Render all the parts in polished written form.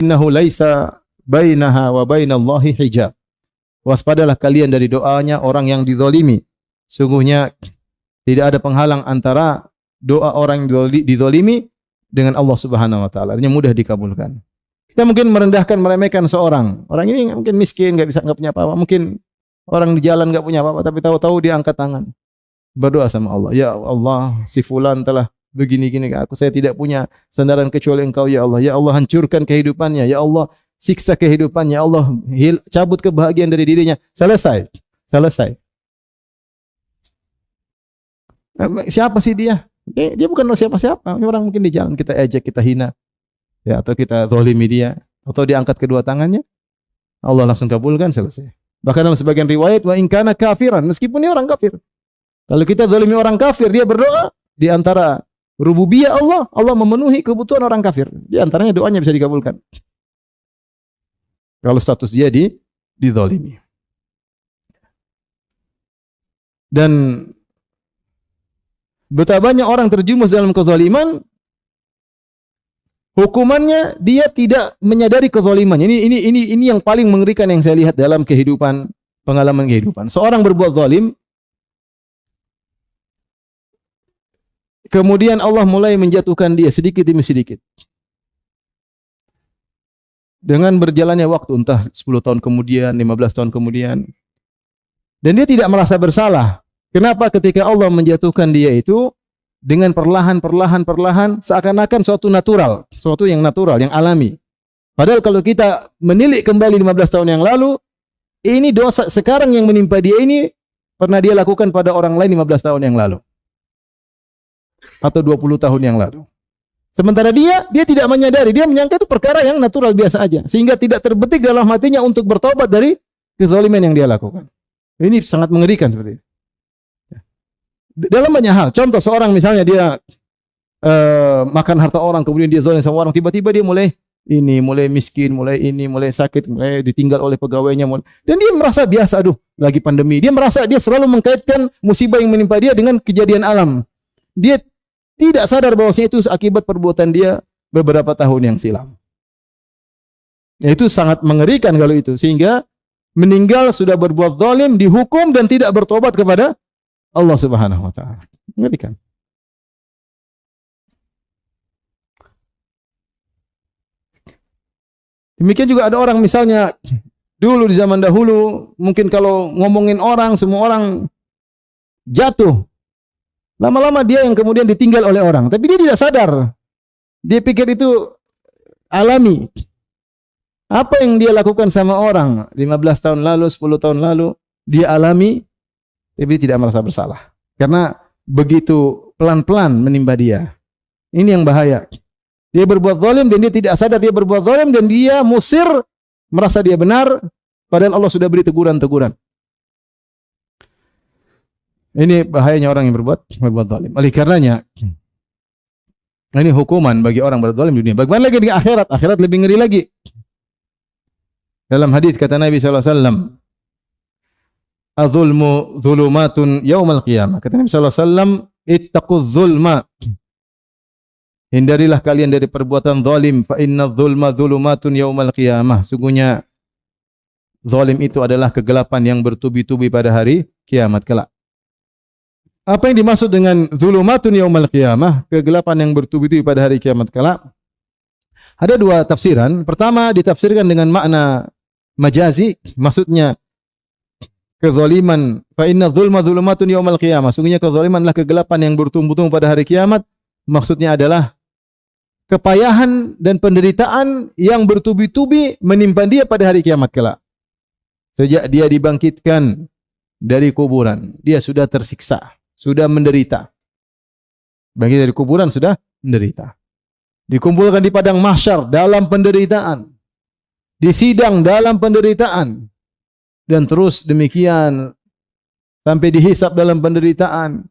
innahu laisa bainaha wa bainallahi hijab. Waspadalah kalian dari doanya orang yang dizalimi. Sungguhnya tidak ada penghalang antara doa orang yang dizalimi dengan Allah Subhanahu wa taala. Artinya mudah dikabulkan. Kita mungkin merendahkan, meremehkan seorang. Orang ini mungkin miskin, enggak punya apa-apa. Mungkin orang di jalan enggak punya apa-apa, tapi tahu-tahu dia angkat tangan. Berdoa sama Allah. Ya Allah, si fulan telah begini-gini ke aku. Saya tidak punya sandaran kecuali Engkau ya Allah. Ya Allah, hancurkan kehidupannya. Ya Allah, siksa kehidupannya. Ya Allah, cabut kebahagiaan dari dirinya. Selesai. Siapa sih dia? Dia bukan siapa-siapa. Orang mungkin di jalan kita ejek, kita hina. Ya, atau kita zalimi dia, atau dia angkat kedua tangannya, Allah langsung kabulkan, selesai. Bahkan dalam sebagian riwayat, wa in kana kafiran, meskipun dia orang kafir. Kalau kita zalimi orang kafir, dia berdoa, di antara rububiyah Allah, Allah memenuhi kebutuhan orang kafir. Di antaranya doanya bisa dikabulkan. Kalau status dia dizalimi. Dan betapa banyak orang terjumus dalam kezaliman, hukumannya dia tidak menyadari kezalimannya. Ini yang paling mengerikan yang saya lihat dalam kehidupan, pengalaman kehidupan. Seorang berbuat zalim, kemudian Allah mulai menjatuhkan dia sedikit demi sedikit. Dengan berjalannya waktu, entah 10 tahun kemudian, 15 tahun kemudian. Dan dia tidak merasa bersalah. Kenapa? Ketika Allah menjatuhkan dia itu dengan perlahan, seakan-akan suatu natural, suatu yang natural, yang alami. Padahal kalau kita menilik kembali 15 tahun yang lalu, ini dosa sekarang yang menimpa dia ini pernah dia lakukan pada orang lain 15 tahun yang lalu. Atau 20 tahun yang lalu. Sementara dia tidak menyadari, dia menyangka itu perkara yang natural biasa aja. Sehingga tidak terbetik dalam hatinya untuk bertobat dari kezaliman yang dia lakukan. Ini sangat mengerikan seperti itu. Dalam banyak hal, contoh seorang misalnya dia makan harta orang, kemudian dia zalim sama orang, tiba-tiba dia mulai miskin, mulai sakit, mulai ditinggal oleh pegawainya, dan dia merasa biasa, aduh, lagi pandemi. Dia merasa dia selalu mengkaitkan musibah yang menimpa dia dengan kejadian alam. Dia tidak sadar bahwasanya itu akibat perbuatan dia beberapa tahun yang silam. Ya, itu sangat mengerikan kalau itu, sehingga meninggal sudah berbuat zalim, dihukum dan tidak bertobat kepada Allah Subhanahu wa taala. Mengerikan. Demikian juga ada orang misalnya dulu di zaman dahulu, mungkin kalau ngomongin orang, semua orang jatuh. Lama-lama dia yang kemudian ditinggal oleh orang, tapi dia tidak sadar. Dia pikir itu alami. Apa yang dia lakukan sama orang 15 tahun lalu, 10 tahun lalu, dia alami, tapi dia tidak merasa bersalah. Karena begitu pelan-pelan menimpa dia. Ini yang bahaya. Dia berbuat zalim dan dia tidak sadar dia berbuat zalim, dan dia musir merasa dia benar, padahal Allah sudah beri teguran-teguran. Ini bahayanya orang yang berbuat zalim. Oleh karenanya, ini hukuman bagi orang berbuat zalim di dunia. Bagaimana lagi di akhirat? Akhirat lebih ngeri lagi. Dalam hadis kata Nabi sallallahu alaihi wasallam, "Adzulmu dzulumatun yaumal qiyamah." Kata Nabi sallallahu alaihi wasallam, "Ittaquz zulma." Hindarilah kalian dari perbuatan zalim, fa inna dzulma dzulumatun yaumal qiyamah. Sungguhnya zalim itu adalah kegelapan yang bertubi-tubi pada hari kiamat kelak. Apa yang dimaksud dengan dzulumatun yaumal qiyamah, kegelapan yang bertubi-tubi pada hari kiamat kelak? Ada dua tafsiran. Pertama ditafsirkan dengan makna majazi, maksudnya kezaliman, fa inna dzulma dzulumatun yaumal qiyamah. Sungguhnya kezaliman adalah kegelapan yang bertumbuh-tumbuh pada hari kiamat. Maksudnya adalah kepayahan dan penderitaan yang bertubi-tubi menimpa dia pada hari kiamat kelak. Sejak dia dibangkitkan dari kuburan, dia sudah tersiksa, sudah menderita. Bangkit dari kuburan sudah menderita. Dikumpulkan di padang mahsyar dalam penderitaan. Disidang dalam penderitaan. Dan terus demikian sampai dihisab dalam penderitaan,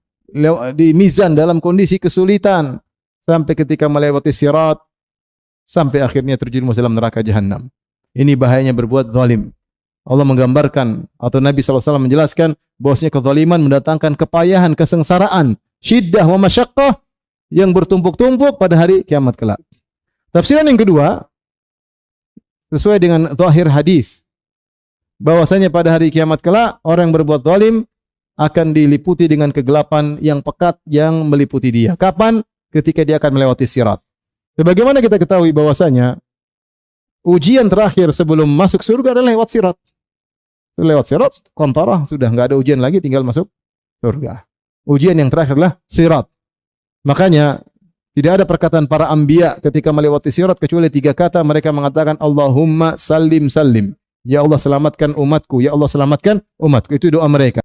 di mizan dalam kondisi kesulitan, sampai ketika melewati sirat, sampai akhirnya terjerumus dalam neraka jahanam. Ini bahayanya berbuat zalim. Allah menggambarkan, atau Nabi SAW menjelaskan, bahwasanya kezaliman mendatangkan kepayahan, kesengsaraan, syiddah wa masyaqqah yang bertumpuk-tumpuk pada hari kiamat kelak. Tafsiran yang kedua, sesuai dengan zahir hadis bahwasanya pada hari kiamat kelak orang yang berbuat zalim akan diliputi dengan kegelapan yang pekat yang meliputi dia. Kapan? Ketika dia akan melewati sirat. Bagaimana kita ketahui bahwasanya ujian terakhir sebelum masuk surga adalah lewat sirat. Lewat sirat, kontarah, sudah enggak ada ujian lagi, tinggal masuk surga. Ujian yang terakhir adalah sirat. Makanya tidak ada perkataan para anbiya ketika melewati sirat kecuali 3 kata, mereka mengatakan Allahumma sallim sallim. Ya Allah selamatkan umatku, ya Allah selamatkan umatku. Itu doa mereka.